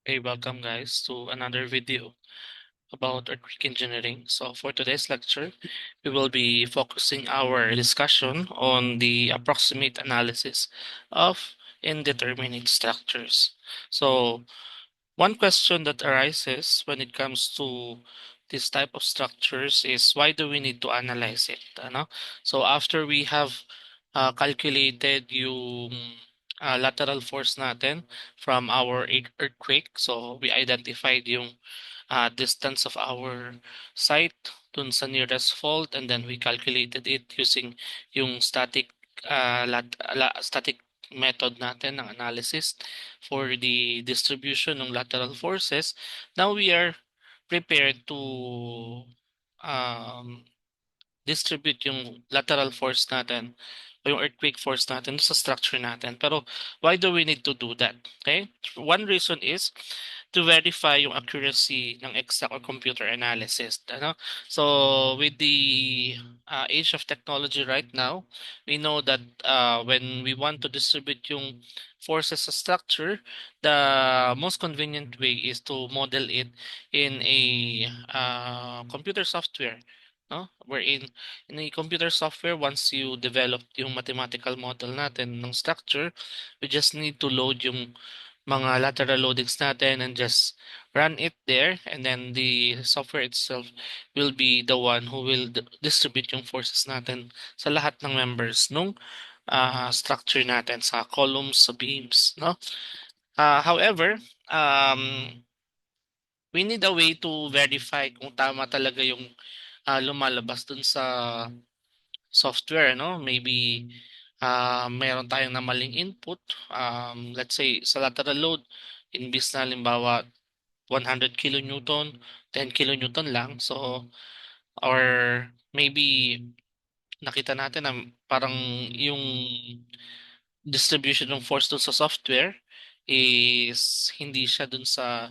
Hey, welcome guys to another video about earthquake engineering. So for today's lecture, we will be focusing our discussion on the approximate analysis of indeterminate structures. So one question that arises when it comes to this type of structures is why do we need to analyze it? Ano? So after we have calculated yung lateral force natin from our earthquake, so we identified yung distance of our site dun sa nearest fault, and then we calculated it using yung static method natin ng analysis for the distribution ng lateral forces. Now we are prepared to um, distribute yung lateral force natin o yung earthquake force natin sa structure natin. Pero why do we need to do that? Okay? One reason is to verify yung accuracy ng exact or computer analysis. Ano? So with the age of technology right now, we know that when we want to distribute yung forces sa structure, the most convenient way is to model it in a computer software. No? Wherein in a computer software, once you develop yung mathematical model natin ng structure, we just need to load yung mga lateral loadings natin and just run it there, and then the software itself will be the one who will distribute yung forces natin sa lahat ng members nung structure natin, sa columns, sa beams, no? However, um, we need a way to verify kung tama talaga yung lumalabas dun sa software, no? Maybe meron tayong na maling input. Let's say sa lateral load, imbis na halimbawa 100 kilonewton, 10 kilonewton lang. So, or maybe nakita natin na parang yung distribution ng force dun sa software is hindi siya dun sa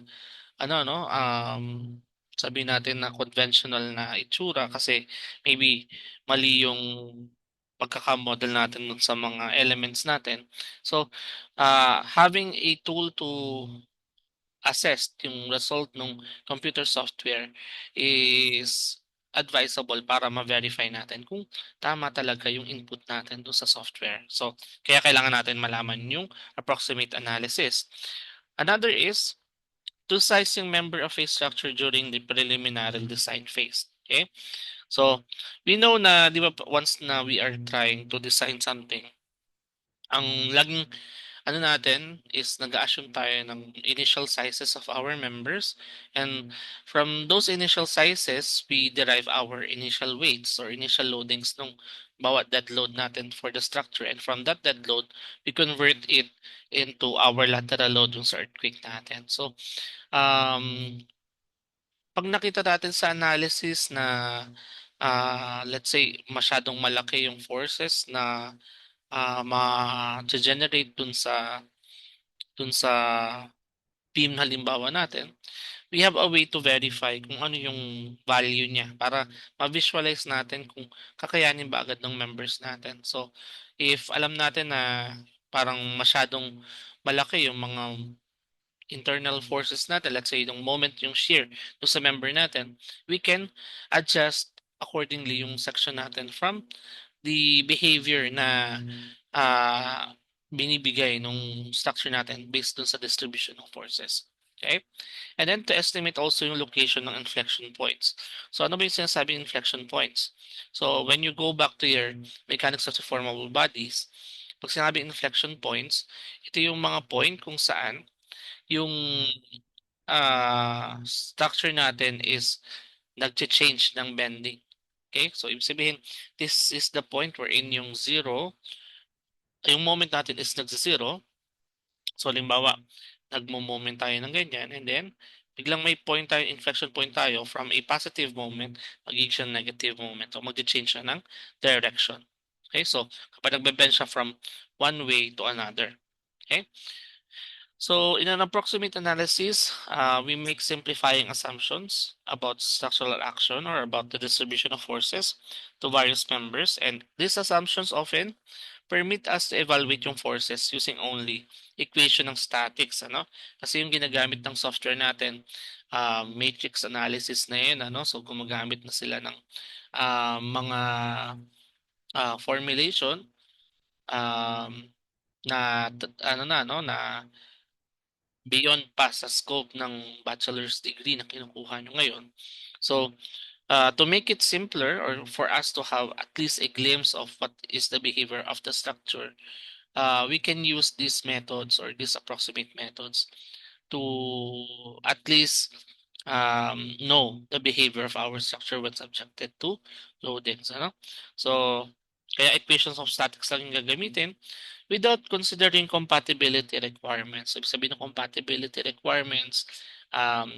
sabi natin na conventional na itsura kasi maybe mali yung pagkakamodel natin dun sa mga elements natin. So, having a tool to assess yung result ng computer software is advisable para ma-verify natin kung tama talaga yung input natin doon sa software. So, kaya kailangan natin malaman yung approximate analysis. Another is to size yung member of a structure during the preliminary design phase. Okay? So, we know na, di ba, once na we are trying to design something, ang laging ano natin is nag-assume tayo ng initial sizes of our members, and from those initial sizes we derive our initial weights or initial loadings ng bawat dead load natin for the structure, and from that dead load we convert it into our lateral load yung sa earthquake natin. So pag nakita natin sa analysis na let's say masyadong malaki yung forces na ma-generate dun sa beam halimbawa natin, we have a way to verify kung ano yung value niya para ma-visualize natin kung kakayanin ba agad ng members natin. So, if alam natin na parang masyadong malaki yung mga internal forces natin, let's say yung moment yung shear do sa member natin, we can adjust accordingly yung section natin from the behavior na uh, binibigay nung structure natin based dun sa distribution of forces. Okay? And then to estimate also yung location ng inflection points. So ano ba yung sinasabing inflection points? So when you go back to your mechanics of the formable bodies, pag sinabi inflection points, ito yung mga point kung saan yung structure natin is nag-change ng bending. Okay? So, ibig sabihin, this is the point wherein yung zero, yung moment natin is nag-zero. So, halimbawa, nagmo-moment tayo ng ganyan, and then, biglang may point tayo, inflection point tayo from a positive moment, magiging siya negative moment. So, mag-change siya ng direction. Okay? So, kapag nagbe-bend siya from one way to another. Okay? So in an approximate analysis, we make simplifying assumptions about structural action or about the distribution of forces to various members. And these assumptions often permit us to evaluate yung forces using only equation ng statics, ano? Kasi yung ginagamit ng software natin, matrix analysis na yun, ano? So gumagamit na sila ng mga formulation um, ano na, no, na beyond pa sa scope ng bachelor's degree na kinukuha nyo ngayon. So, to make it simpler or for us to have at least a glimpse of what is the behavior of the structure, we can use these methods or these approximate methods to at least know the behavior of our structure when subjected to loadings. Ano? So, kaya equations of statics lang yung gagamitin without considering compatibility requirements. So, ibig sabihin ng compatibility requirements, um,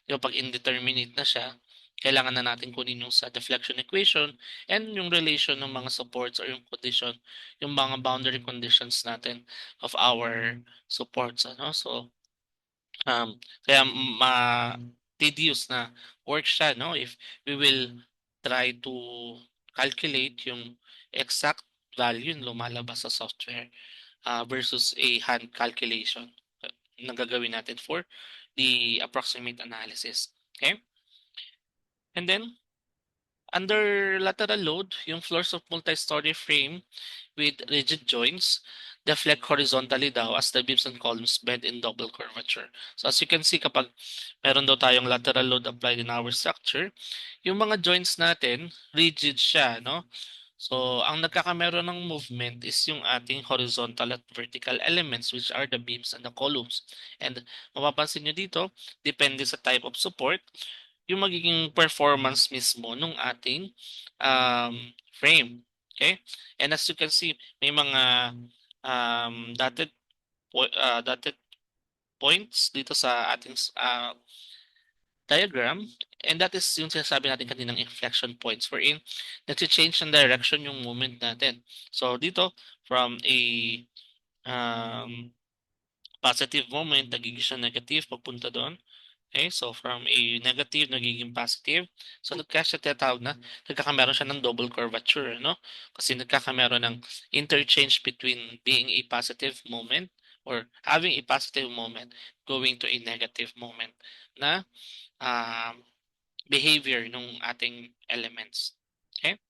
yung pag indeterminate na siya, kailangan na natin kunin yung sa deflection equation and yung relation ng mga supports or yung condition, yung mga boundary conditions natin of our supports. Ano? So, kaya tedious na work siya, no? If we will try to calculate yung exact value yung lumalabas sa software versus a hand calculation na gagawin natin for the approximate analysis. Okay? And then, under lateral load, yung floors of multi-story frame with rigid joints deflect horizontally daw as the beams and columns bend in double curvature. So as you can see, kapag meron daw tayong lateral load applied in our structure, yung mga joints natin, rigid siya, no? So, ang nagkakameron ng movement is yung ating horizontal at vertical elements which are the beams and the columns. And mapapansin nyo dito, depende sa type of support, yung magiging performance mismo nung ating frame. Okay? And as you can see, may mga dotted points dito sa ating diagram, and that is yung sinasabi natin kaninang inflection points wherein nag-change ng direction yung movement natin. So dito, from a um, positive moment, nagiging siya negative papunta doon. Okay, so from a negative, nagiging positive. So siya tinatawag na, nagkakameron siya ng double curvature, no? Kasi nagkakameron ng interchange between being a positive moment or having a positive moment going to a negative moment na um, behavior ng ating elements. Okay?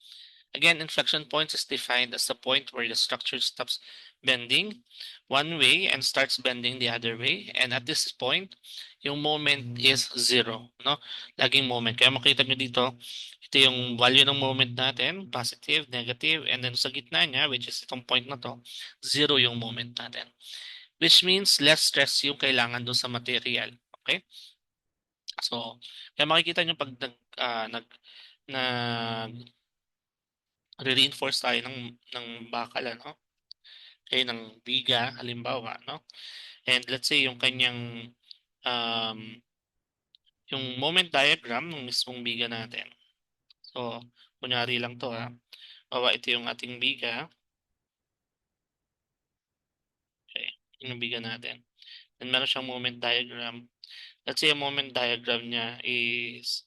Again, inflection points is defined as the point where the structure stops bending one way and starts bending the other way. And at this point, yung moment is zero. No? Laging moment. Kaya makita nyo dito, ito yung value ng moment natin, positive, negative, and then sa gitna niya, which is itong point na to, zero yung moment natin. Which means less stress yung kailangan doon sa material. Okay? So, kaya makikita nyo pag nag re-reinforce tayo ng bakal, ano? Okay, ng biga, halimbawa, no? And let's say yung kanyang um, yung moment diagram ng mismong biga natin. So, kunyari lang to, ha. Ito yung ating biga. Okay, yung biga natin. And meron siyang moment diagram. Let's say yung moment diagram niya is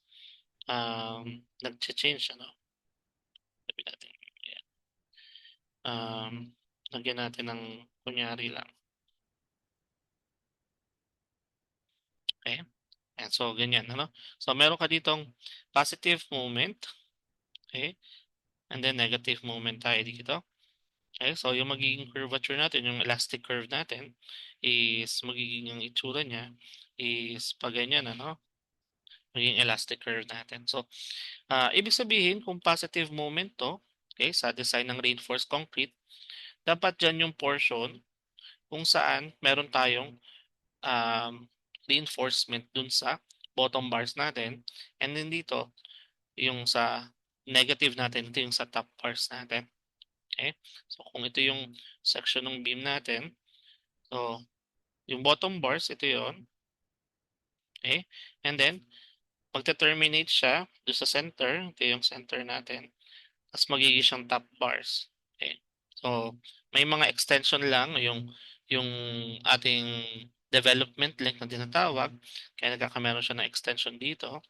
nag-change, ano? Sabi natin, ayan. Lagyan natin ng kunyari lang. Okay? And so, ganyan, ano? So, meron ka ditong positive moment, okay? And then negative moment tayo dito. Okay? So, yung magiging curvature natin, yung elastic curve natin, is magiging yung itsura niya is pag ganyan, ano? Magiging elastic curve natin. So, ibig sabihin, kung positive moment to, okay, sa design ng reinforced concrete, dapat dyan yung portion kung saan meron tayong reinforcement dun sa bottom bars natin. And then dito, yung sa negative natin, ito yung sa top bars natin. Okay? So, kung ito yung section ng beam natin, so, yung bottom bars, ito yon. Okay? And then, magte-terminate siya doon sa center. Ito yung center natin. Tapos magiging siyang top bars. Okay? So, may mga extension lang yung ating development link na tinatawag. Kaya nagkakameron siya ng extension dito.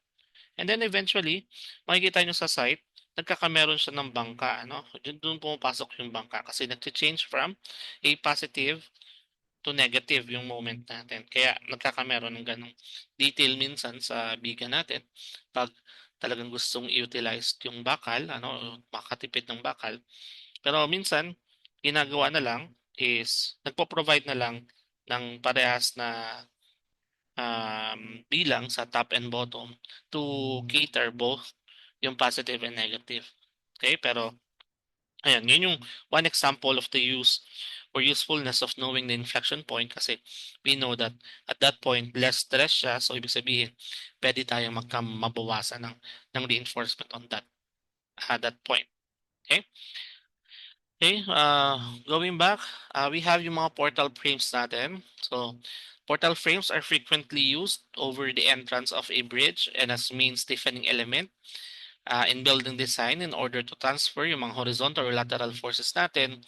And then eventually, makikita nyo sa site, nagkakameron siya ng bangka, ano? Doon pumapasok yung bangka kasi nagche-change from a positive to negative yung moment natin. Kaya nagkakameron ng ganong detail minsan sa biga natin pag talagang gustong i-utilize yung bakal, ano, o makatipid ng bakal. Pero minsan, ginagawa na lang is nagpo-provide na lang ng parehas na bilang sa top and bottom to cater both yung positive and negative. Okay, pero ayan, yun yung one example of the use or usefulness of knowing the inflection point kasi we know that at that point, less stress siya. So, ibig sabihin, pwede tayong mabawasan ng reinforcement on that point. Okay? Okay, going back, we have yung mga portal frames natin. So, portal frames are frequently used over the entrance of a bridge and as main stiffening element in building design in order to transfer yung mga horizontal or lateral forces natin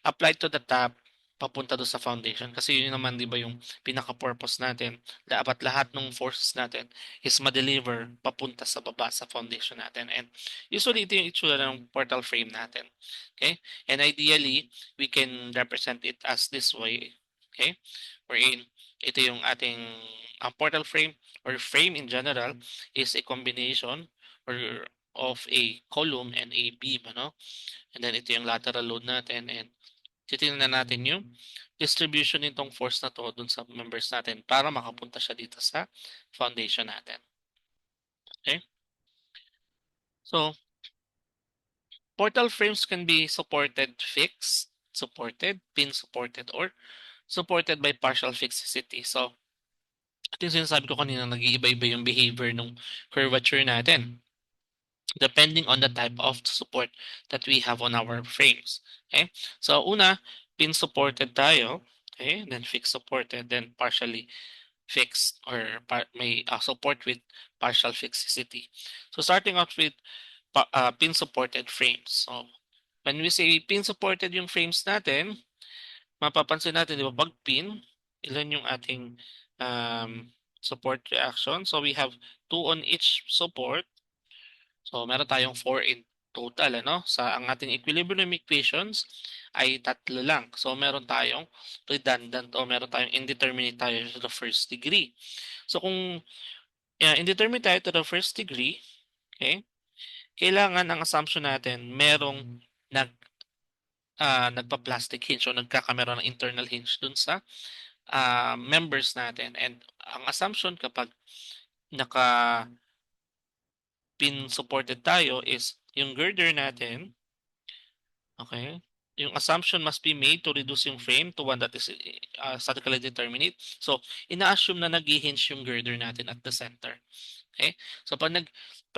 applied to the top papunta do sa foundation. Kasi yun naman, di ba, yung pinaka-purpose natin. Dapat lahat ng forces natin is ma-deliver papunta sa baba sa foundation natin. And usually, ito yung itsura ng portal frame natin. Okay? And ideally, we can represent it as this way. Okay? Wherein, ito yung ating portal frame or frame in general is a combination or of a column and a beam, ano? And then ito yung lateral load natin and titingnan natin yung distribution nitong force na to dun sa members natin para makapunta siya dito sa foundation natin. Okay? So, portal frames can be supported fixed, supported, pin supported, or supported by partial fixity. So, ito yung sinasabi ko kanina, nag-iiba-iba yung behavior ng curvature natin depending on the type of support that we have on our frames. Okay? So, una, pin supported tayo. Okay? Then fixed supported, then partially fixed or may support with partial fixity. So, starting out with pin supported frames. So, when we say pin supported yung frames natin, mapapansin natin, di ba, pag pin, ilan yung ating support reaction. So, we have 2 on each support. So, meron tayong 4 in total, ano? Sa ang ating equilibrium equations ay 3 lang. So, meron tayong redundant o meron tayong indeterminate tayo to the first degree. So, kung indeterminate tayo to the first degree, okay, kailangan ang assumption natin merong nagpa-plastic hinge o nagkakameron ng internal hinge dun sa members natin. And ang assumption kapag naka pin supported tayo is yung girder natin, okay, yung assumption must be made to reduce yung frame to one that is statically determinate. So, ina-assume na nag-hinge yung girder natin at the center. Okay? So, pag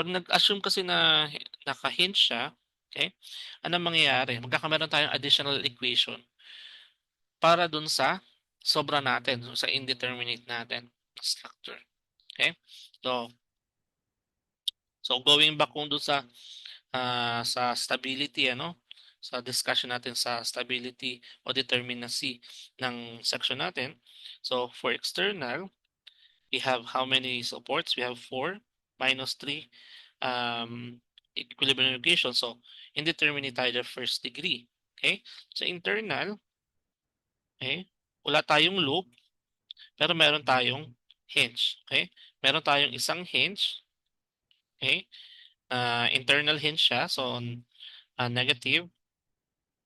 nag-assume kasi na naka-hinge siya, okay, ano mangyayari? Magkakameron tayong additional equation para dun sa sobra natin, sa indeterminate natin structure. Okay? So going back kung doon sa stability, ano, sa discussion natin sa stability o determinacy ng section natin. So for external, we have how many supports? We have 4 minus 3 equilibrium equation. So indeterminate tayo the first degree. Okay? So internal, okay, wala tayong loop, pero meron tayong hinge. Okay? Meron tayong isang hinge. Okay? Internal hinge siya. So negative.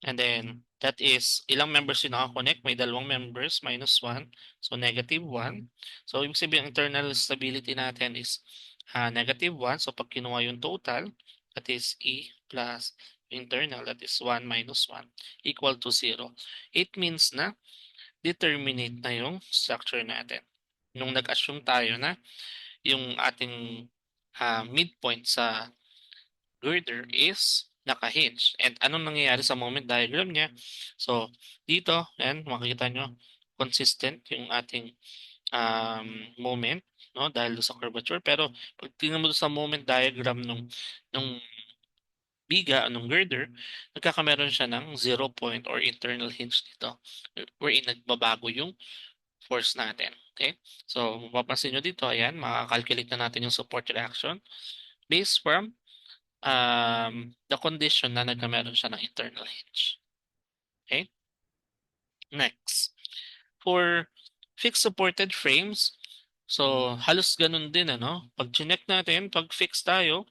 And then, that is, ilang members yung nakakonect? May 2 members, minus 1. So, negative 1. So, ibig sabihin, internal stability natin is negative 1. So, pag kinuha yung total, that is E plus internal, that is 1 minus 1, equal to 0. It means na determinate na yung structure natin. Nung nag-assume tayo na yung ating midpoint sa girder is naka-hinge. And anong nangyayari sa moment diagram niya? So, dito, and makikita nyo, consistent yung ating moment, no? Dahil sa curvature. Pero, pag tingnan mo sa moment diagram nung biga, nung girder, nagkakameron siya ng 0 point or internal hinge dito. Wherein nagbabago yung force natin. Okay? So, mapapansin nyo dito, ayan, makakalculate na natin yung support reaction based from the condition na nagkameron siya ng internal hinge. Okay? Next. For fixed supported frames, so halos ganun din ano. Pag chinek natin, pag fixed tayo,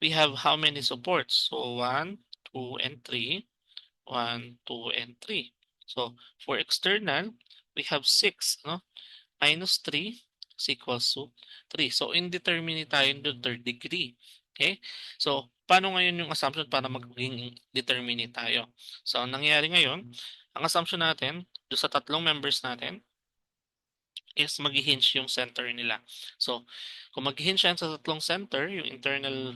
we have how many supports? So 1, 2, and 3. 1, 2, and 3. So for external, we have 6, no? Minus 3 is equals to 3. So indeterminate tayo in the third degree. Okay? So paano ngayon yung assumption para maging determinate tayo? So ang nangyayari ngayon, ang assumption natin, do sa tatlong members natin, is mag-hinge yung center nila. So, kung mag-hinge yan sa tatlong center, yung internal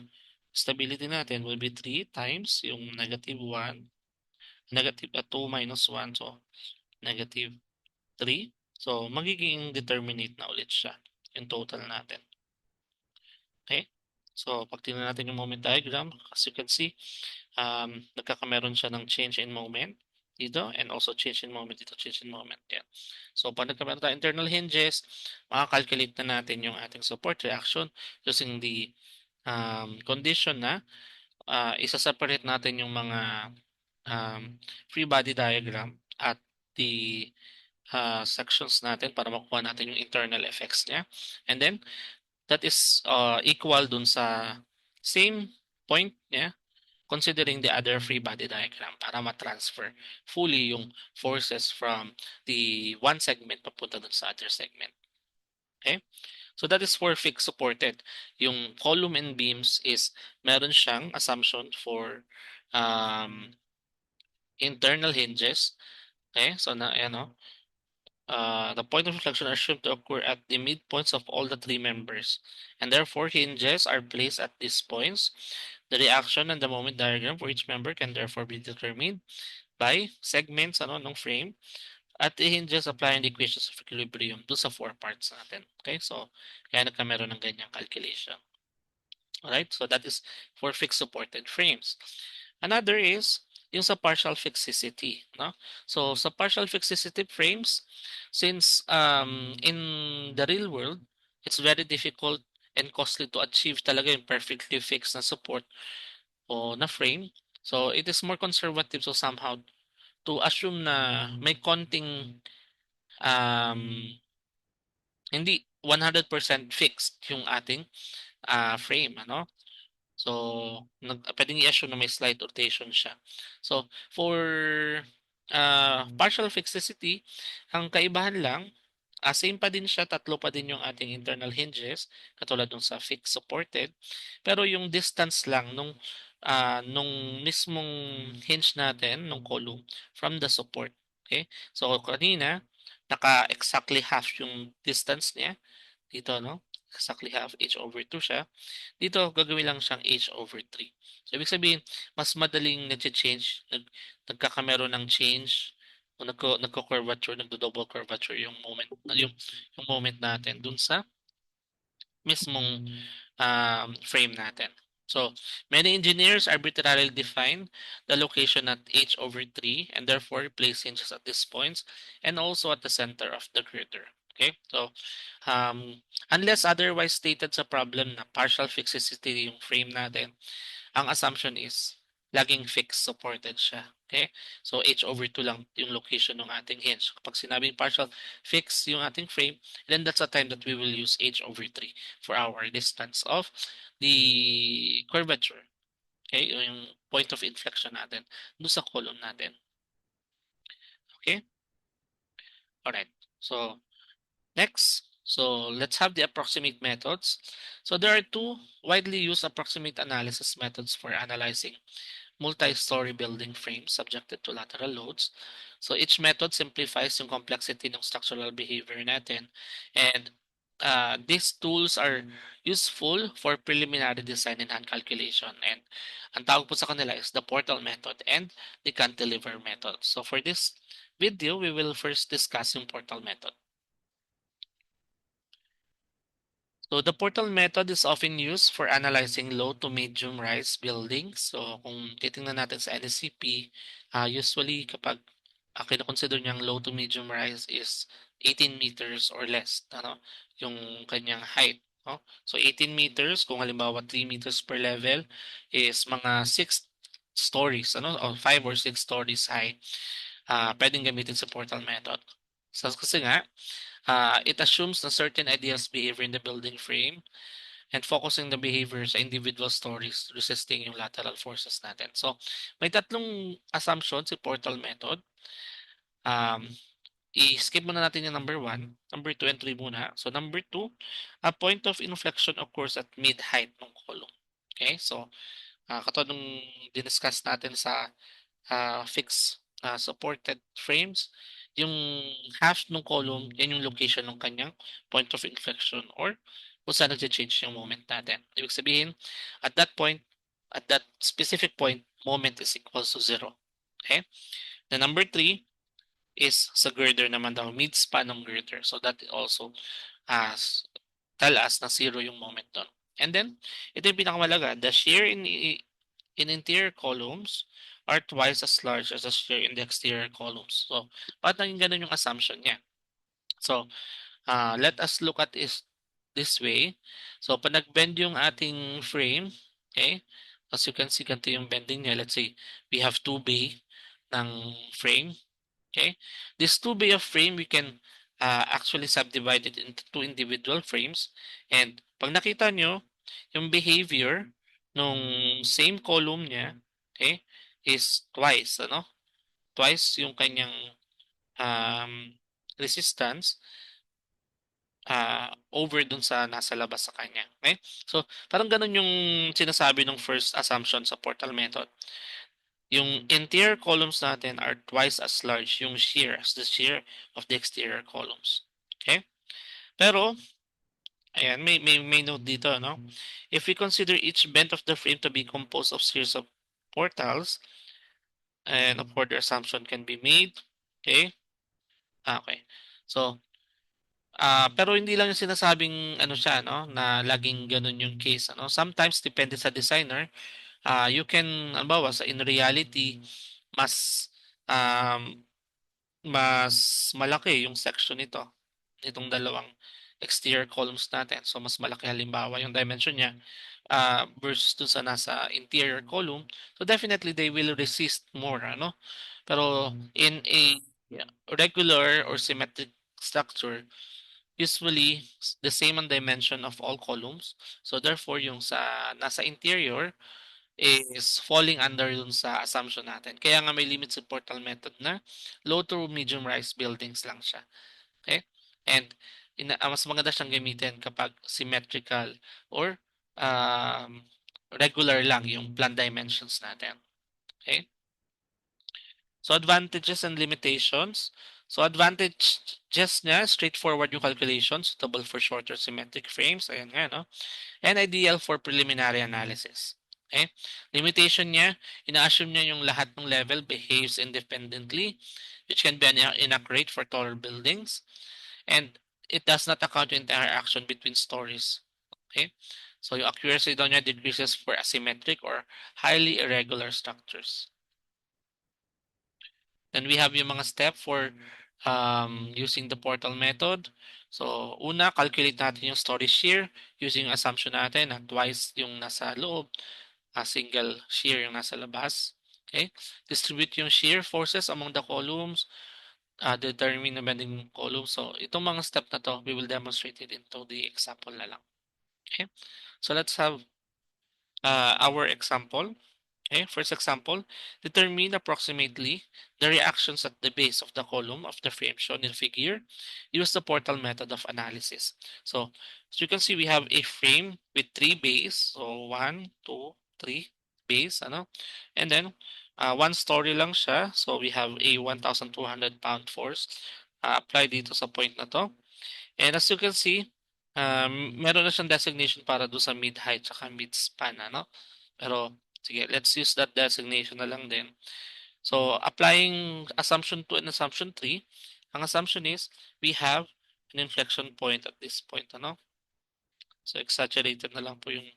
stability natin will be 3 times yung negative 1, negative 2 minus 1, so negative 3. So, magiging determinate na ulit siya, yung total natin. Okay? So, pag tingnan natin yung moment diagram, as you can see, nagkakameron siya ng change in moment dito and also change in moment dito, change in moment. Yan. So, pag nagkameron tayo internal hinges, makakalculate na natin yung ating support reaction using the condition na isa-separate natin yung mga free body diagram at the sections natin para makuha natin yung internal effects niya. And then, that is equal dun sa same point niya considering the other free body diagram para ma-transfer fully yung forces from the one segment papunta dun sa other segment. Okay? So that is for fixed supported. Yung column and beams is meron siyang assumption for internal hinges. Okay? So na ano, the point of reflection are assumed to occur at the midpoints of all the three members, and therefore hinges are placed at these points. The reaction and the moment diagram for each member can therefore be determined by segments ng frame at the hinges applying the equations of equilibrium do sa four parts natin. Okay, so kaya nagkameron ng ganyang calculation. Alright, so that is for fixed supported frames. Another is yung sa partial fixicity, no? So sa partial fixicity frames, since in the real world, it's very difficult and costly to achieve talaga yung perfectly fixed na support o na frame. So it is more conservative so somehow to assume na may konting um, hindi 100% fixed yung ating frame, ano? So, pwedeng i-assume na may slight rotation siya. So, for partial fixicity, ang kaibahan lang, same pa din siya, tatlo pa din yung ating internal hinges, katulad nung sa fixed supported. Pero yung distance lang nung mismong hinge natin, nung column, from the support. Okay? So, kanina, naka-exactly half yung distance niya. Dito, no? Exactly half, h over 2 siya. Dito, gagawin lang siyang h over 3. So, ibig sabihin, mas madaling nag-change, nagkakamero ng change, o nagko-curvature, nagdo-double curvature yung moment, yung moment natin dun sa mismong frame natin. So, many engineers arbitrarily define the location at h over 3 and therefore place hinges at these points and also at the center of the girder. Okay? So, unless otherwise stated sa problem na partial fixicity yung frame natin, ang assumption is laging fixed supported siya. Okay? So, h over 2 lang yung location ng ating hinge. Kapag sinabing partial fixed yung ating frame, then that's the time that we will use h over 3 for our distance of the curvature. Okay? Yung point of inflection natin doon sa column natin. Okay? Alright. So, next. So, let's have the approximate methods. So, there are two widely used approximate analysis methods for analyzing multi-story building frames subjected to lateral loads. So each method simplifies yung complexity ng structural behavior natin. And these tools are useful for preliminary design and hand calculation. And ang tawag po sa kanila is the portal method and the cantilever method. So for this video, we will first discuss yung portal method. So the portal method is often used for analyzing low to medium rise buildings. So kung titingnan natin sa NSCP, usually kapag kino-consider niyang low to medium rise is 18 meters or less, yung kanyang height. no? So 18 meters, kung halimbawa 3 meters per level is mga 6 stories, ano, o 5 or 6 stories high, pwedeng gamitin sa portal method. So, kasi nga, it assumes na certain ideas behavior in the building frame and focusing the behavior sa individual stories resisting yung lateral forces natin. So, may tatlong assumption si portal method. Um, I-skip muna natin yung number 1, number 2, and 3 muna. So, number 2, a point of inflection occurs at mid-height ng column. Okay? So, katulad nung diniscuss natin sa fixed supported frames, yung half ng column, yan yung location ng kanyang point of inflection or kung saan nag-change yung moment natin. Ibig sabihin, at that point, at that specific point, moment is equals to 0. Okay? The number 3 is sa girder naman daw, mid-span ng girder. So that also tell us na 0 yung moment doon. And then, ito yung pinakamalaga, the shear in interior columns are twice as large as the shear in the exterior columns. So, bakit naging ganun yung assumption niya? So, let us look at this way. So, pag nag-bend yung ating frame, okay, as you can see, ganito yung bending niya. Let's say, we have 2 bay ng frame. Okay, this 2 bay of frame, we can actually subdivide it into 2 individual frames. And pag nakita nyo, yung behavior nung same column niya, okay, is twice, ano? Twice yung kanyang resistance over dun sa nasa labas sa kanya. Okay? So, parang ganun yung sinasabi ng first assumption sa portal method. Yung interior columns natin are twice as large yung shear as the shear of the exterior columns. Okay? Pero, ayan, may note dito, no? If we consider each bend of the frame to be composed of series of portals, and a further assumption can be made. Okay? Okay. So, pero hindi lang yung sinasabing ano siya, no, na laging ganun yung case, ano. Sometimes depende sa designer, you can halimbawa sa in reality mas um, mas malaki yung section nito, itong dalawang exterior columns natin. So mas malaki halimbawa yung dimension niya versus dun sa nasa interior column. So definitely they will resist more, ano. Pero in a regular or symmetric structure, usually the same ang dimension of all columns. So therefore, yung sa nasa interior is falling under dun sa assumption natin. Kaya nga may limit sa portal method na low to medium rise buildings lang siya. Okay? And mas maganda siyang gamitin kapag symmetrical or um, regular lang yung plan dimensions natin. Okay? So advantages and limitations. So advantages niya, straightforward yung calculation, suitable for shorter symmetric frames. Ayan nga, no? And ideal for preliminary analysis. Okay? Limitation niya, ina-assume niya yung lahat ng level behaves independently, which can be inaccurate for taller buildings. And it does not account for interaction between stories. Okay? So yung accuracy daw niya decreases for asymmetric or highly irregular structures. Then we have yung mga step for using the portal method. So, una, calculate natin yung story shear using yung assumption natin na twice yung nasa loob, single shear yung nasa labas. Okay? Distribute yung shear forces among the columns, determine the bending column. So, itong mga step na to, we will demonstrate it into the example na lang. Okay? So, let's have our example. Okay, first example, determine approximately the reactions at the base of the column of the frame shown in figure. Use the portal method of analysis. So, as you can see, we have a frame with 3 base. So, 1, 2, 3 base, ano? And then, 1 story lang siya. So, we have a 1,200 pound force apply dito sa point na to. And as you can see, meron na siyang designation para do sa mid-height at mid-span, ano? Pero, sige, let's use that designation na lang din. So, applying assumption 2 and assumption 3, ang assumption is, we have an inflection point at this point, ano? So, exaggerated na lang po yung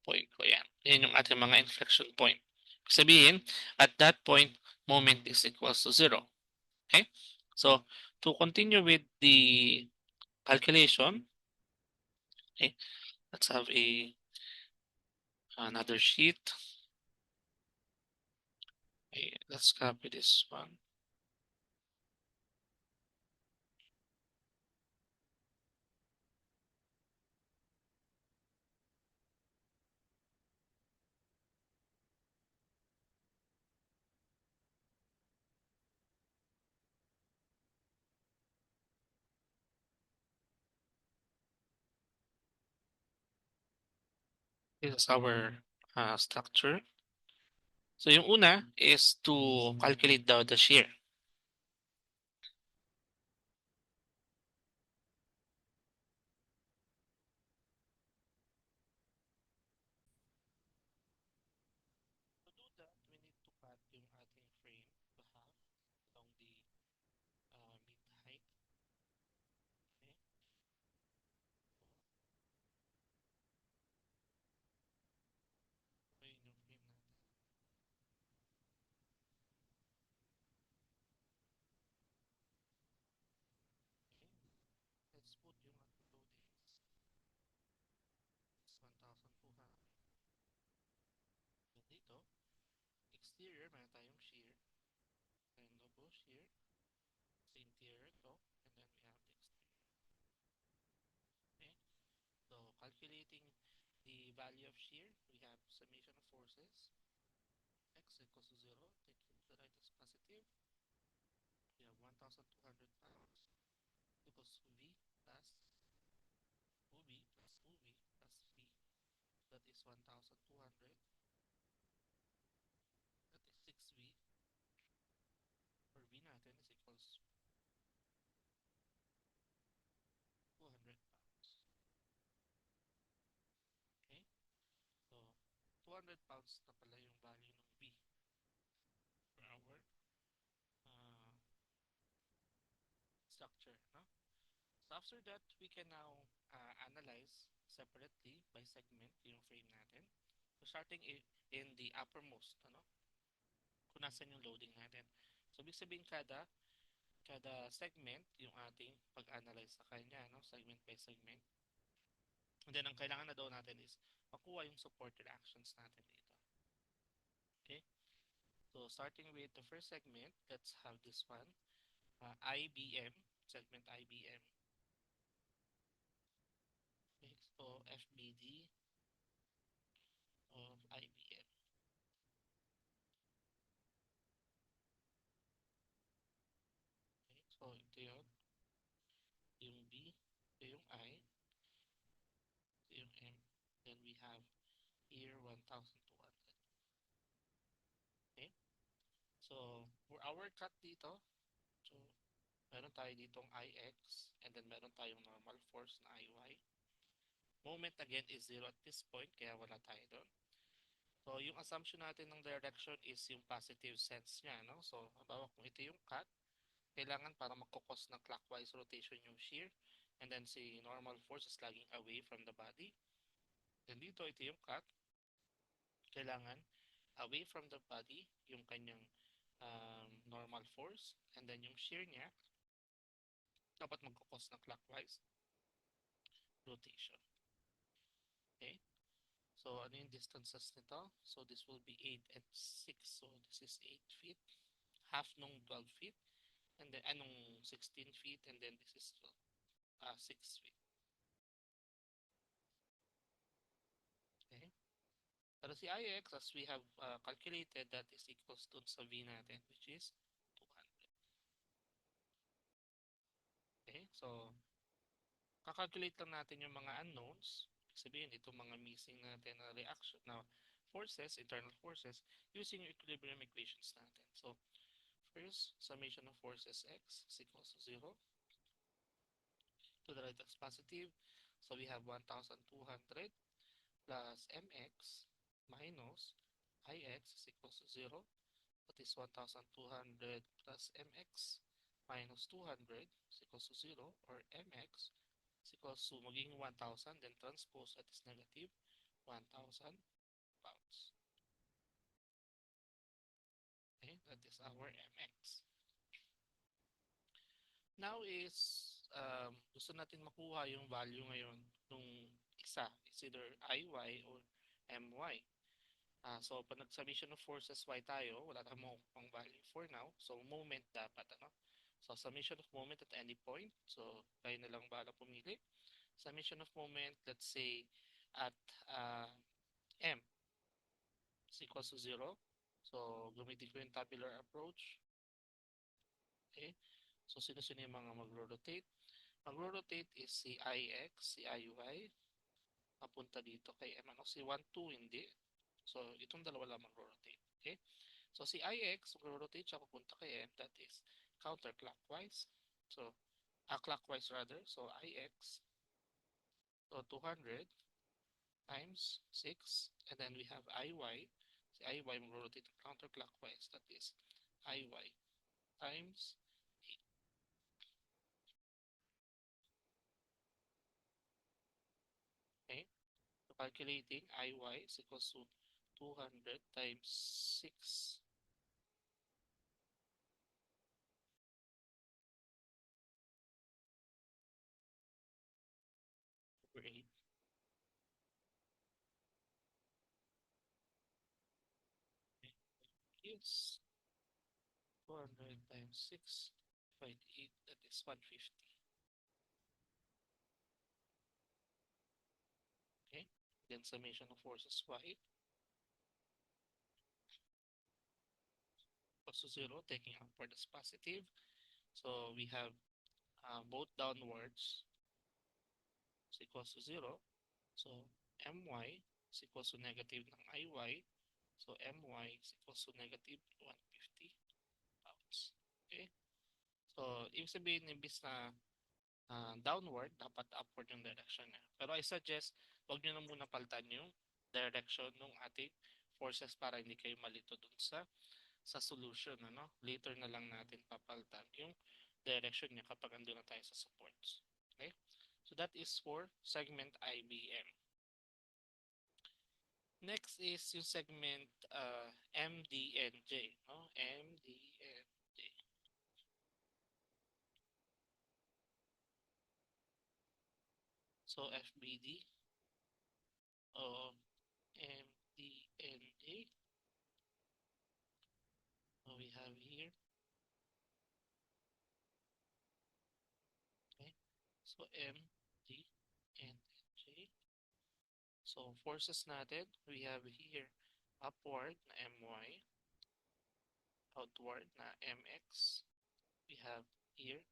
point ko, yan. Yan yung ating mga inflection point. Sabihin, at that point, moment is equals to 0. Okay? So, to continue with the calculation, Okay, let's have another sheet. Okay, let's copy this one. This is our structure. So yung una is to calculate the shear. To do that, we need to cut yung ating frame to half along the mid height. Okay? So yun yung frame natin. Okay? Let's put yung ating loadings. It's 1,200. Then dito, exterior, meron tayong shear. Then double shear. Sa interior to. And then we have the exterior. Okay? So calculating the value of shear, we have summation of forces. X equals to 0. Take it to the right as positive. We have 1,200 pounds equals V plus OB plus OV plus V. That is 1,200. That is 6V. Or V natin is equals 200 pounds. Okay? So, 200 pounds na pala yung value ng V per hour structure. No? So, after that, we can now analyze separately by segment yung frame natin. So, starting in the uppermost, ano? Kung nasan yung loading natin. So, ibig sabihin kada segment yung ating pag-analyze sa kanya, no? Segment by segment. And then, ang kailangan na daw natin is makuha yung support reactions natin dito. Okay? So, starting with the first segment, let's have this one. IBM, segment IBM. Okay, so FBD of IBM. Okay, so ito yung B, ito yung I, ito yung M. Then we have here 1,200. Okay, so for our cut dito, so meron tayo ditong IX, and then meron tayong normal force na IY. Moment again is 0 at this point, kaya wala tayo doon. So, yung assumption natin ng direction is yung positive sense niya, no? So, halimbawa kung ito yung cut, kailangan para magkukos ng clockwise rotation yung shear, and then si normal force is laging away from the body. Then dito, ito yung cut, kailangan away from the body yung kanyang normal force, and then yung shear niya, dapat magkukos ng clockwise rotation. Okay? So, ano yung distances nito? So, this will be 8 and 6. So, this is 8 feet. Half nung 12 feet. And then, anong 16 feet. And then, this is 6 feet. Okay? Pero si IX, as we have calculated, that is equals to sa V natin, which is 200. Okay? So, kakalculate lang natin yung mga unknowns. Sabihin, itong mga missing natin na reaction na forces, internal forces, using yung equilibrium equations natin. So, first, summation of forces X is equals to 0. To the right is positive. So, we have 1,200 plus mx minus ix is equals to 0. That is 1,200 plus mx minus 200 is equals to 0, or mx is equals to maging 1,000, then transpose that is negative 1,000 pounds. Okay, that is our mx. Now is gusto natin makuha yung value ngayon nung isa. It's either IY or MY. So, pag nag-summation of forces Y tayo, wala tayong makukuha value for now. So, moment dapat, ano? So, summation of moment at any point. So, kayo na lang bahala pumili. Summation of moment, let's say, at M is equals to 0. So, gamitin ko yung tabular approach. Okay? So, sino-sino yung mga magro-rotate? Magro-rotate is si IX, si IY, papunta dito kay M. Ano? Si 1, 2, hindi. So, itong dalawa lang magro-rotate. Okay? So, si IX, magro-rotate siya papunta kay M. That is counterclockwise. So, clockwise rather. So, IX, so 200 times 6. And then we have IY. Si IY magro-rotate counterclockwise. That is IY times 8. Okay? So, calculating IY is equals to 200 times 6 over 8. Is 200 times 6 divided 8, that is 150. Okay? Then summation of forces Y equals to 0, taking upward as positive. So we have both downwards is equals to 0. So My is equals to negative ng Iy. So My is equals to negative 150 pounds. Okay? So, ibig sabihin, imbis na downward, dapat upward yung direction niya. Pero I suggest, huwag nyo na muna palitan yung direction ng ating forces para hindi kayo malito dun sa solution. Ano? Later na lang natin papalitan yung direction niya kapag andun na tayo sa supports. Okay? So that is for segment IBM. Next is yung segment MDNJ. No? MDNJ. So FBD of MDNJ. We have here. Okay. So M, D, and J. So forces natin, we have here upward na My, outward na MX. We have here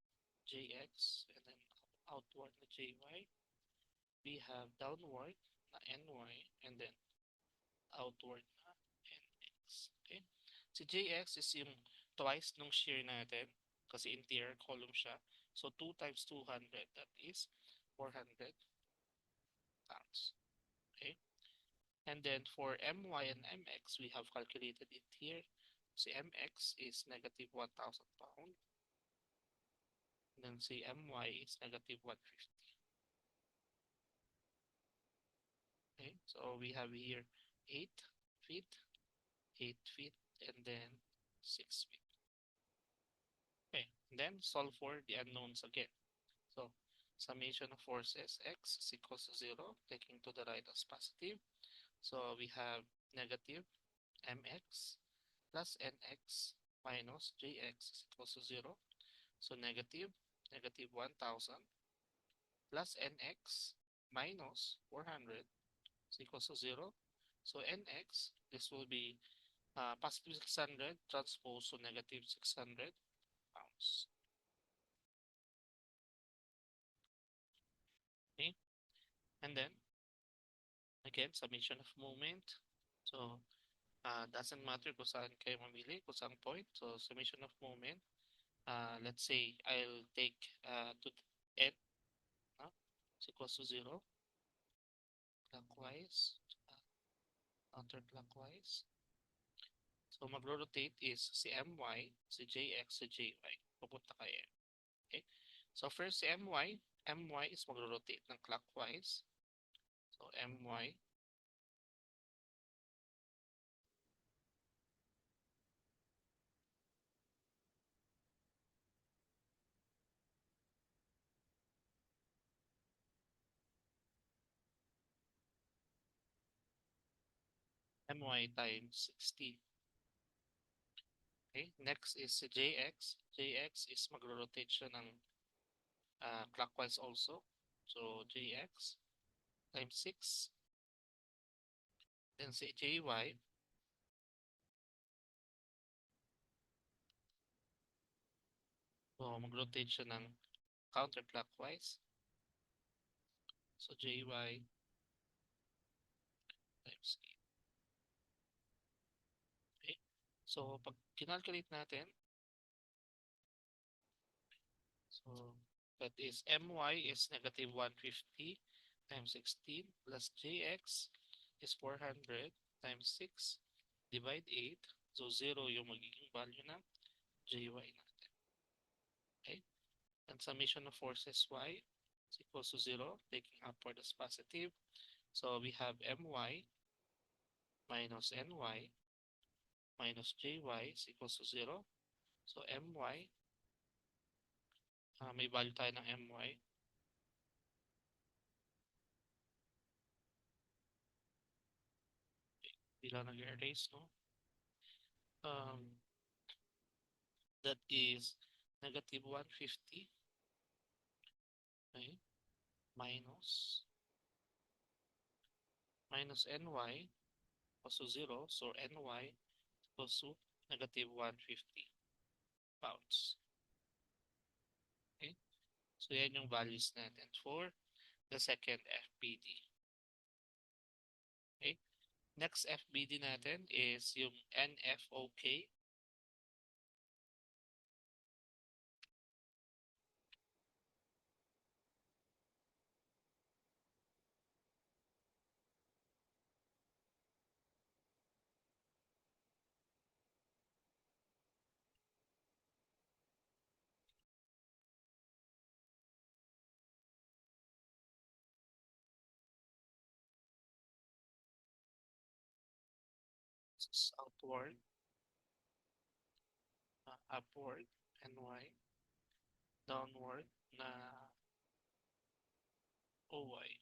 JX, and then outward na JY. We have downward na NY, and then outward na NX. Okay? Si JX is yung twice nung shear natin kasi interior column siya. So 2 times 200, that is 400 pounds. Okay? And then for My and MX, we have calculated it here. Si MX is negative 1,000 pounds. And then si My is negative 150. Okay, so we have here 8 feet, 8 feet, and then 6 feet. Okay, and then solve for the unknowns again. So summation of forces X is equals to 0, taking to the right as positive. So we have negative MX plus NX minus JX is equals to 0. So negative 1,000 plus NX minus 400 is equals to 0. So NX, this will be positive 600 transposed to negative 600 pounds. Okay? And then, again, summation of moment. So, doesn't matter kung saan kayo mamili, kung saan point. So, summation of moment. Let's say, I'll take to the end. Is equals to 0. Clockwise. Counterclockwise. So, magro-rotate is si My, si JX, si JY. Pupunta kay M. Okay? So, first si My is magro-rotate ng clockwise. So, My my times 60. Okay, next is jx. Jx is magro-rotate siya ng clockwise also. So jx times 6. Then say jy. So mag-rotate siya ng counterclockwise. So jy times 8. Okay. So pag kinalculate natin, so that is my is negative 150 times 16 plus jx is 400 times 6 divide 8. So 0 yung magiging value ng jy natin. Okay. And summation of forces y is equals to 0, taking upward as positive. So we have my minus ny minus jy is equals to 0. So my, may value tayo ng my. Hindi lang nag-erase, no? That is negative 150, okay, minus ny equals to 0. So ny equals to negative 150 pounds. Okay, so yan yung values natin for the second FBD. Okay, next FBD natin is yung NFOK. Outward, upward, ny, downward na oy,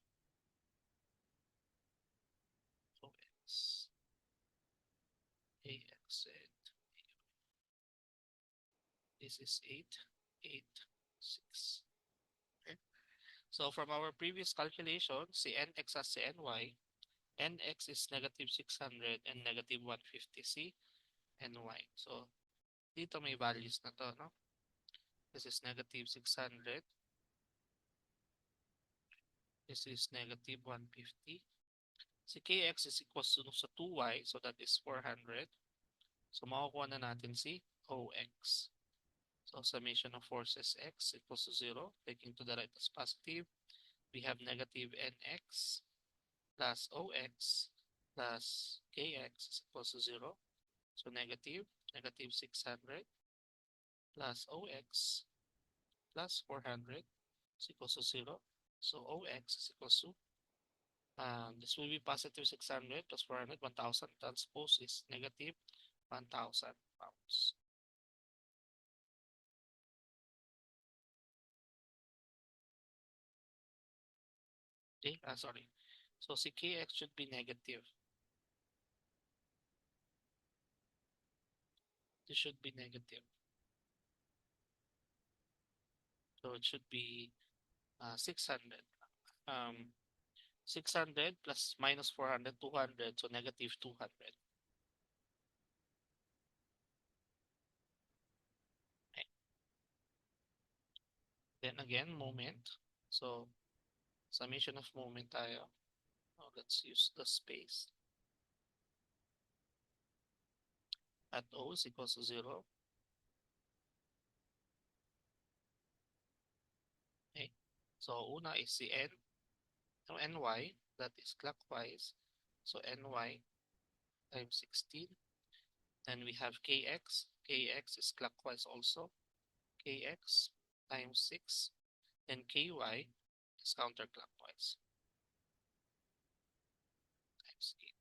ox, ax, this is 8, 8, 6. Okay. So from our previous calculation, si nx as si ny, nx is negative 600 and negative 150 si ny. So dito may values na to, no? This is negative 600. This is negative 150. Si kx is equals to sa 2y, so that is 400. So makukuha na natin si ox. So summation of forces x equals to 0, taking to the right as positive. We have negative nx plus ox plus kx is equals to 0. So negative 600 plus ox plus 400 is equals to 0. So ox is equals to, this will be positive 600 plus 400, 1,000. Transpose is negative 1,000 pounds. Okay, sorry. So si kx should be negative. This should be negative. So it should be 600. 600 plus minus 400, 200. So negative 200. Okay. Then again, moment. So summation of moment tayo. Now let's use the space. At O is equals to 0. Okay. So una is si N. So NY, that is clockwise. So NY times 16. Then we have KX. KX is clockwise also. KX times 6. Then KY is counterclockwise. Times 8.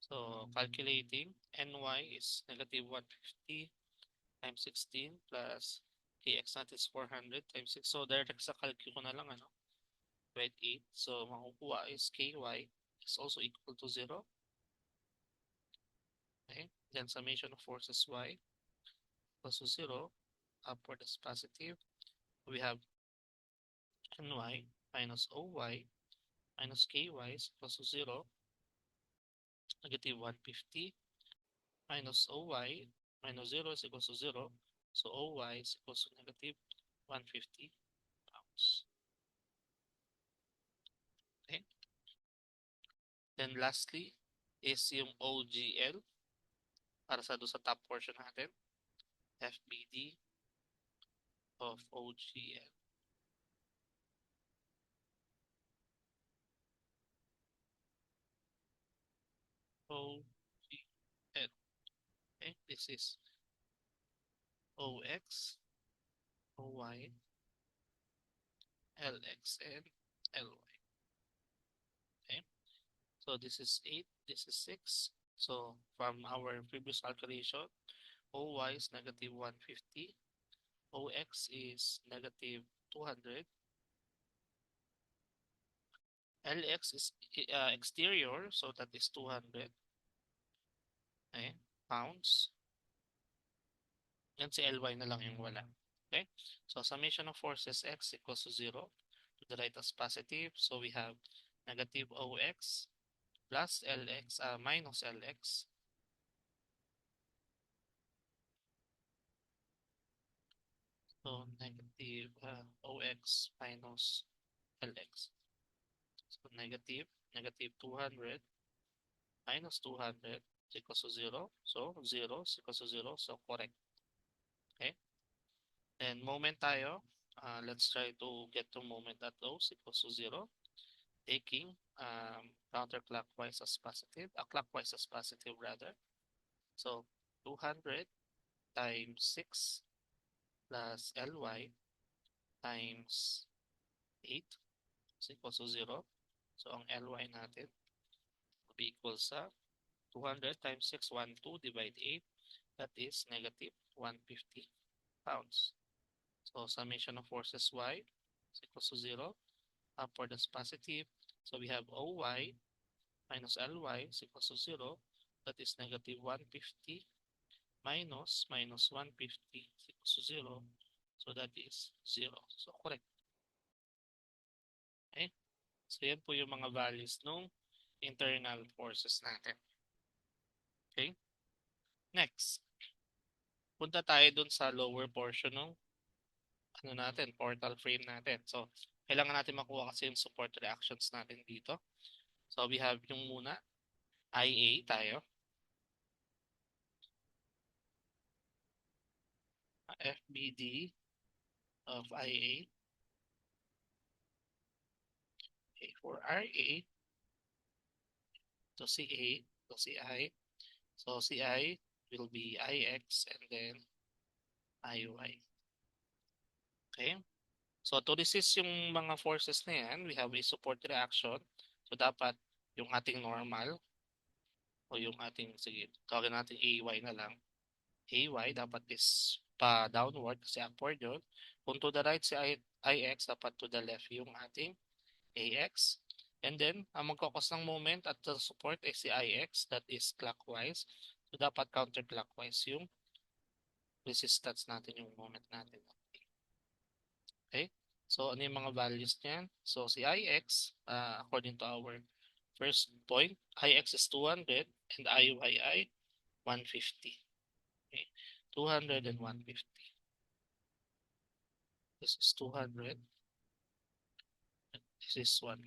So calculating, NY is negative 150 times 16 plus KX natin is 400 times 6. So direct sa calculate ko na lang, ano, 28. So makukuha is KY is also equal to 0. Okay, then summation of forces y equals to 0, upward is positive. We have ny minus oy minus ky is equals to 0, negative 150, minus oy minus 0 is equals to 0. So oy is equals to negative 150 pounds. Okay. Then lastly is yung OGL para sa top portion natin. FBD of OGL. OGL. Okay. This is OX, OY, LX, and LY. Okay. So this is 8, this is 6. So from our previous calculation, OY is negative 150, OX is negative 200, LX is exterior, so that is 200 pounds. Yan si LY na lang yung wala. Okay? So summation of forces X equals to 0. To the right is positive. So we have negative OX plus LX minus LX. So negative OX minus LX. So negative 200 minus 200 is equals to 0. So 0 is equals to 0. So correct. Okay? Then moment tayo. Let's try to get to moment at O is equals to 0. Taking counterclockwise as positive, clockwise as positive rather. So 200 times 6 plus Ly times 8 is equals to 0. So ang Ly natin will be equal sa 200 times 6, 12 divide 8. That is negative 150 pounds. So summation of forces Y is equals to 0. Upward is positive. So we have OY minus Ly is equals to 0. That is negative 150 minus 150 is equals to 0. So that is 0. So correct. Okay? So yan po yung mga values ng internal forces natin. Okay? Next. Punta tayo dun sa lower portion ng portal frame natin. So, kailangan natin makuha kasi yung support reactions natin dito. So, we have yung muna, IA tayo. FBD of IA. Okay, for RA to CA to CI. So, CI will be IX and then IY. Okay? So, to resist yung mga forces na yan, we have a support reaction. So, dapat yung ating normal o yung ating, sige, tawagin natin AY na lang. AY dapat is pa downward kasi upward yun. Kung to the right si IX, dapat to the left yung ating AX. And then, ang magkakos ng moment at the support ay si IX, that is clockwise. So, dapat counterclockwise yung resistance natin, yung moment natin. Okay? So, ano yung mga values niyan? So, si IX, according to our first point, IX is 200 and IYI 150. Okay? 200 and 150. This is 200. This is 150.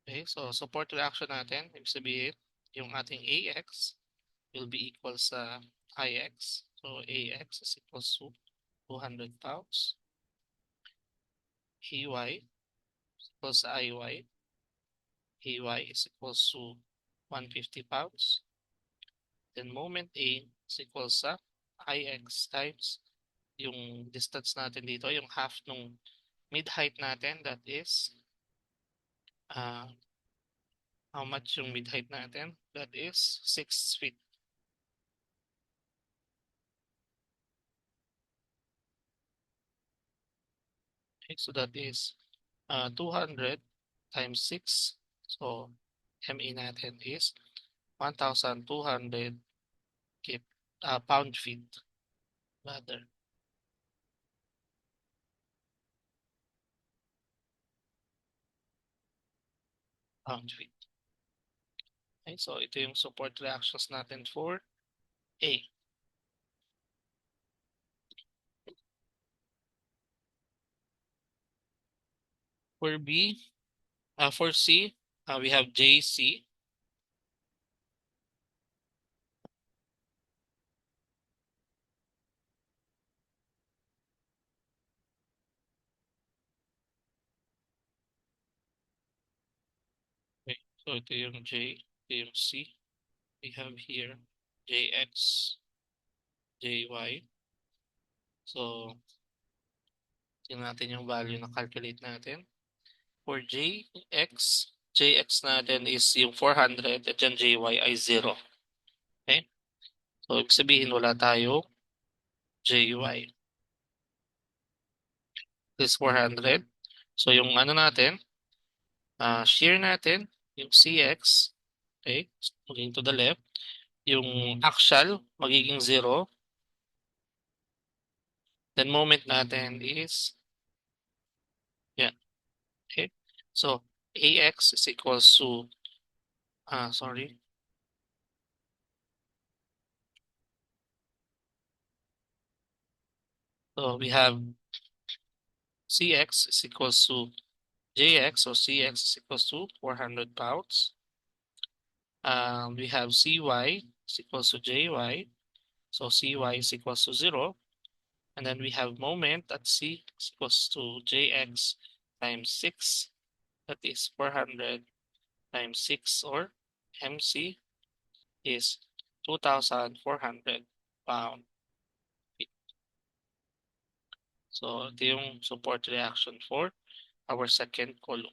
Okay, so support reaction natin, ibig sabihin, yung ating AX will be equal sa IX. So AX is equals to 200 pounds. AY is equals sa IY. AY is equals to 150 pounds. Then moment A is equals sa IX times yung distance natin dito, yung half nung mid-height natin, that is how much yung mid-height natin? That is 6 feet. Okay, so that is 200 times 6. So MA natin is 1,200 kip, pound feet rather. Pound feet. Okay, so ito yung support reactions natin for A. For B, for C, we have JC. Okay, so ito yung J, ito yung C. We have here JX, JY. So, tingnan natin yung value na calculate natin. For JX natin is yung 400 at yung JY ay 0. Okay? So, ibig sabihin wala tayo JY. This 400. So, yung ano natin, shear natin, yung CX, okay, moving to the left, yung axial, magiging 0. Then, moment natin is, yan, okay. So, AX is equals to, sorry. So, we have CX is equals to JX, so CX is equals to 400 pounds. We have CY is equals to JY, so CY is equals to 0. And then we have moment at C is equals to JX times 6. That is 400 times 6, or MC is 2,400 pound feet. So ito yung support reaction for our second column.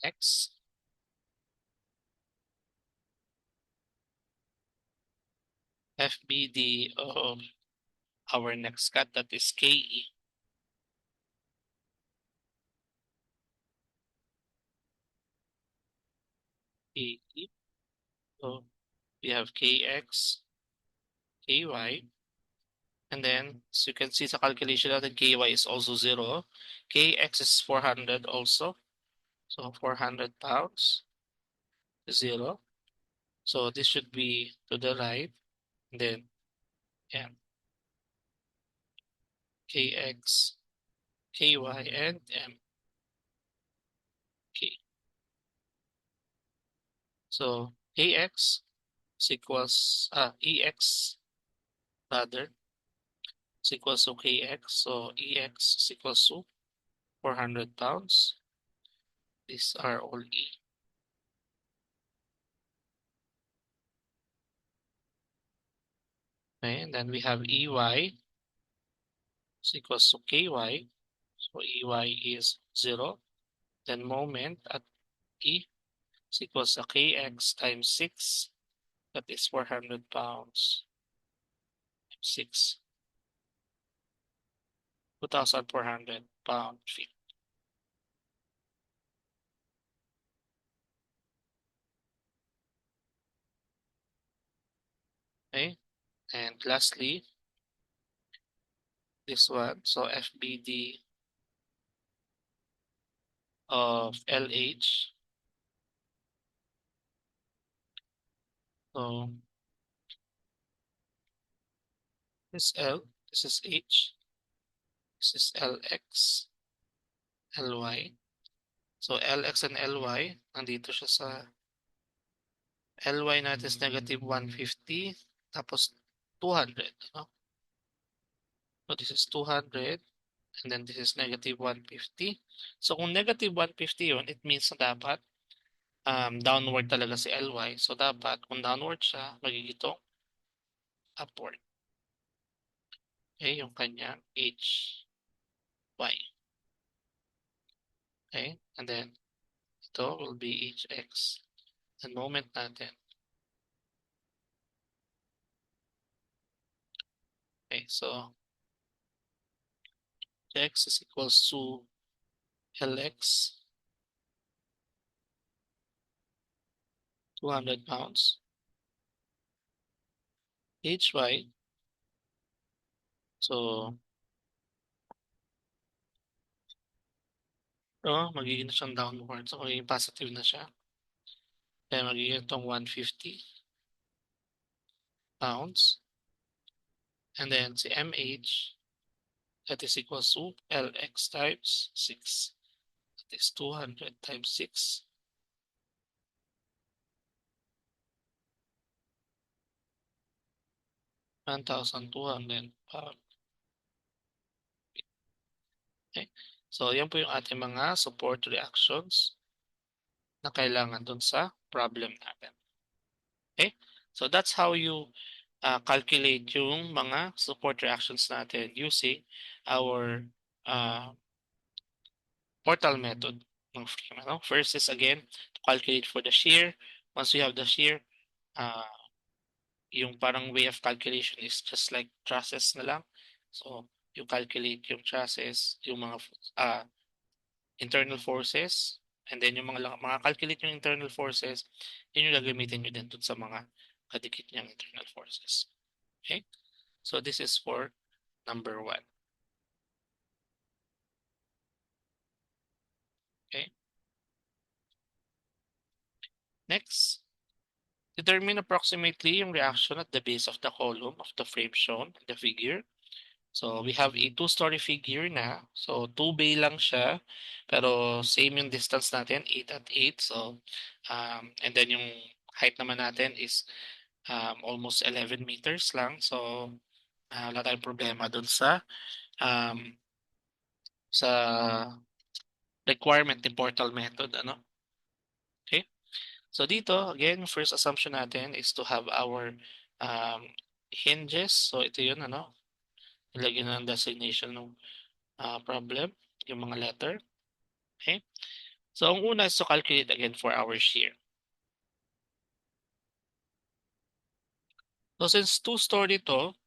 X, FBD of our next cut, that is KE. KE. So we have KX, KY, and then as you can see sa calculation natin, KY is also 0. KX is 400 also. So 400 pounds, 0. So this should be to the right. And then, yeah, KX, KY, and M. Okay. So AX is equals, EX rather, is equals to KX. So EX is equals to 400 pounds. These are all E. Okay, and then we have EY is equals to KY. So EY is 0. Then moment at E is equals to KX times 6. That is 400 pounds. 6. 2,400 pound feet. Okay. And lastly, this one. So FBD of LH. So this L, this is H, this is LX, LY. So LX and LY, nandito siya sa LY natin is negative 150, tapos 200. No? So this is 200, and then this is negative 150. So kung negative 150 yun, it means na dapat downward talaga si LY. So dapat kung downward siya, magiging upward. Okay, yung kanyang HY. Okay, and then ito will be HX. And moment natin Okay, so x is equals to lx, 200 pounds, hy, so magiging siyang downward. So, magiging positive na siya. Kaya magiging itong 150 pounds. And then si mh, that is equals to lx times 6. That is 200 times 6. 1,200 pounds. Okay. So, yan po yung ating mga support reactions na kailangan dun sa problem natin. Okay? So, that's how you calculate yung mga support reactions natin using our uh, portal method ng frame. Ano? First is again, to calculate for the shear. Once you have the shear, uh, yung parang way of calculation is just like trusses na lang. So, you calculate yung trusses, yung mga internal forces, and then yung mga calculate yung internal forces, yun yung gagamitin nyo din dun sa mga kadikit niyang internal forces. Okay? So, this is for number 1. Okay? Next, determine approximately yung reaction at the base of the column of the frame shown in the figure. So, we have a two-story figure na. So, 2 bay lang siya. Pero, same yung distance natin, 8 at 8. So, and then yung height naman natin is almost 11 meters lang. So, wala tayong problema dun um, sa requirement ni portal method. Ano? Okay? So, dito, again, first assumption natin is to have our hinges. So, ito yun, ano? Ilagyan na ang designation ng problem, yung mga letter. Okay? So, ang una is to calculate again for our shear. So, since two-story to,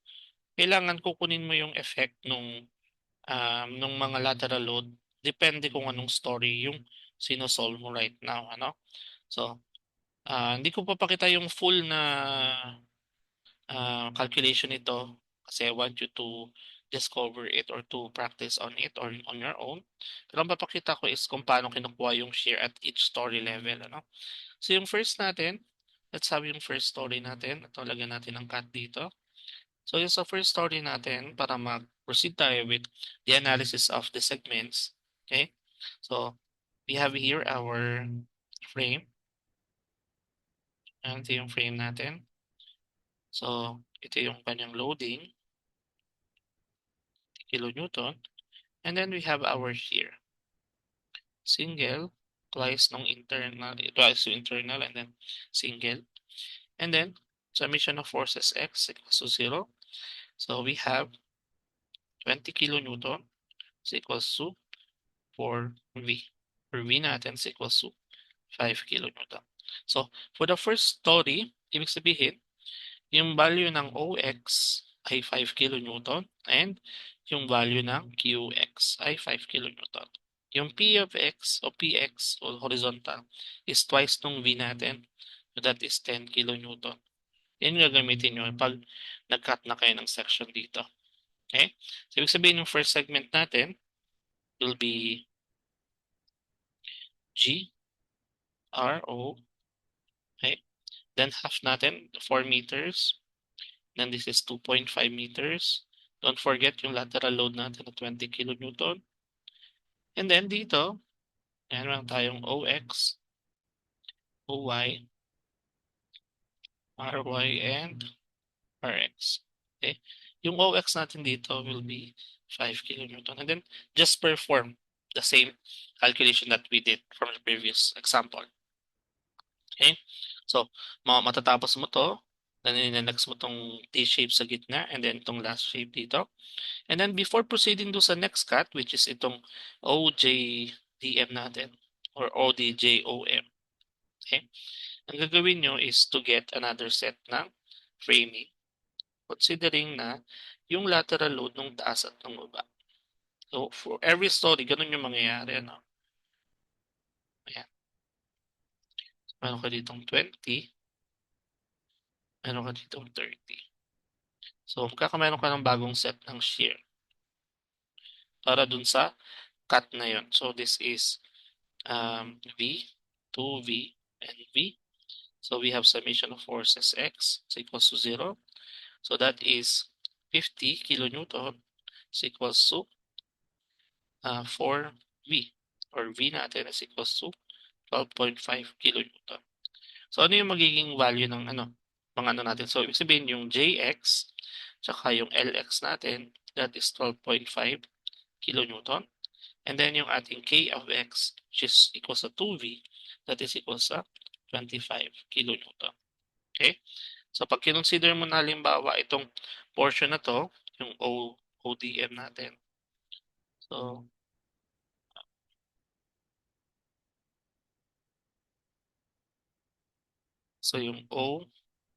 kailangan kukunin mo yung effect nung mga lateral load. Depende kung anong story yung sinosolve mo right now. Ano? So, hindi ko papakita yung full na calculation nito kasi I want you to discover it or to practice on it or on your own. Pero ang papakita ko is kung paano kinukuha yung shear at each story level. Ano? So yung first natin, let's have yung first story natin. Ito, lagyan natin ang cut dito. So yung sa first story natin, para mag-proceed tayo with the analysis of the segments. Okay? So we have here our frame. And ito yung frame natin. So ito yung kanyang loading, kilonewton. And then we have our shear. Single, twice yung internal, and then single. And then, summation of forces X equals to 0. So we have 20 kilonewton is equals to 4V. For V natin is equals to 5 kilonewton. So, for the first story, ibig sabihin, yung value ng OX ay 5 kilonewton and yung value ng QX ay 5 kilonewton. Yung P of X o PX o horizontal is twice nung V natin. So that is 10 kilonewton. Yan yung gagamitin nyo pag nag-cut na kayo ng section dito. Okay? So, ibig sabihin yung first segment natin will be G, R, O. Okay? Then half natin, 4 meters. Then this is 2.5 meters. Don't forget yung lateral load natin na 20 kilonewton. And then dito, meron tayong OX, OY, RY, and RX. Okay? Yung OX natin dito will be 5 kilonewton. And then just perform the same calculation that we did from the previous example. Okay? So, matatapos mo to, then next mo tong T-shape sa gitna, and then itong last shape dito. And then before proceeding do sa next cut, which is itong OJDM natin, or ODJOM. Okay? Ang gagawin nyo is to get another set ng framing. Considering na yung lateral load ng taas at ng baba. So, for every story, ganun yung mangyayari, ano? Ayan. Meron ka ditong 20, meron ka ditong 30. So, magkakameron ka ng bagong set ng shear para dun sa cut na yun. So, this is V, 2V, and V. So, we have summation of forces X is equals to 0. So, that is 50 kilonewton is equals to 4V, or V natin is equals to 12.5 kilonewton. So, ano yung magiging value ng mga natin? So, ibig sabihin yung Jx, tsaka yung Lx natin, that is 12.5 kilonewton. And then yung ating K of X, which is equals to 2V, that is equals to 25 kilonewton. Okay? So, pag kinonsider mo na halimbawa itong portion na to, yung ODM natin. So yung O,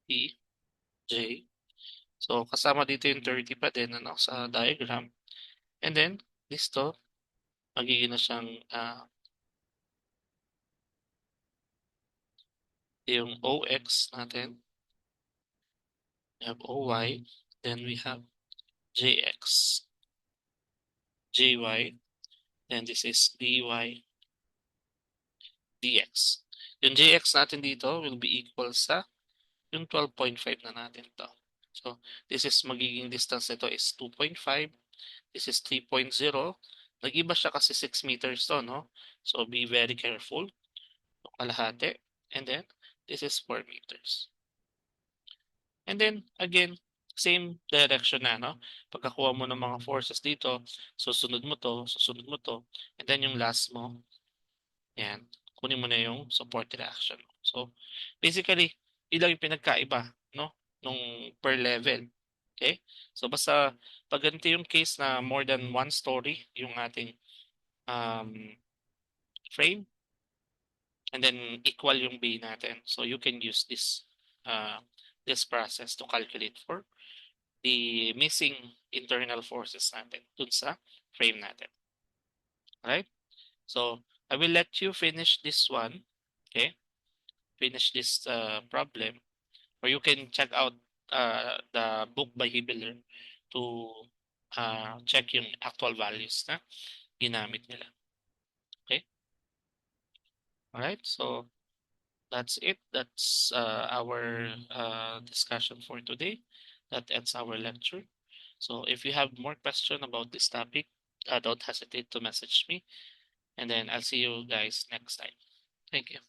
P, J. So, kasama dito yung 30 pa din sa diagram. And then, this to, magiging na siyang yung OX natin. We have OY. Then we have JX. JY. Then this is DY. DX. Yung JX natin dito will be equal sa yung 12.5 na natin to. So, this is magiging distance nito is 2.5. This is 3.0. Nag-iba siya kasi 6 meters to, no? So, be very careful. Kalahati. And then, this is 4 meters. And then, again, same direction na, no? Pagkakuha mo ng mga forces dito, susunod mo to, susunod mo to. And then, yung last mo, yan, kunin mo na yung support reaction. So, basically, ilang yung pinagkaiba, no? Nung per level. Okay? So, basta pag ganito yung case na more than one story yung ating frame, and then equal yung B natin. So, you can use this process to calculate for the missing internal forces natin dun sa frame natin. Alright? So, I will let you finish this one. Okay? Finish this problem. Or you can check out the book by Hibbeler to check yung actual values na ginamit nila. Okay? Alright? So, that's it. That's our discussion for today. That ends our lecture. So if you have more question about this topic, don't hesitate to message me. And then I'll see you guys next time. Thank you.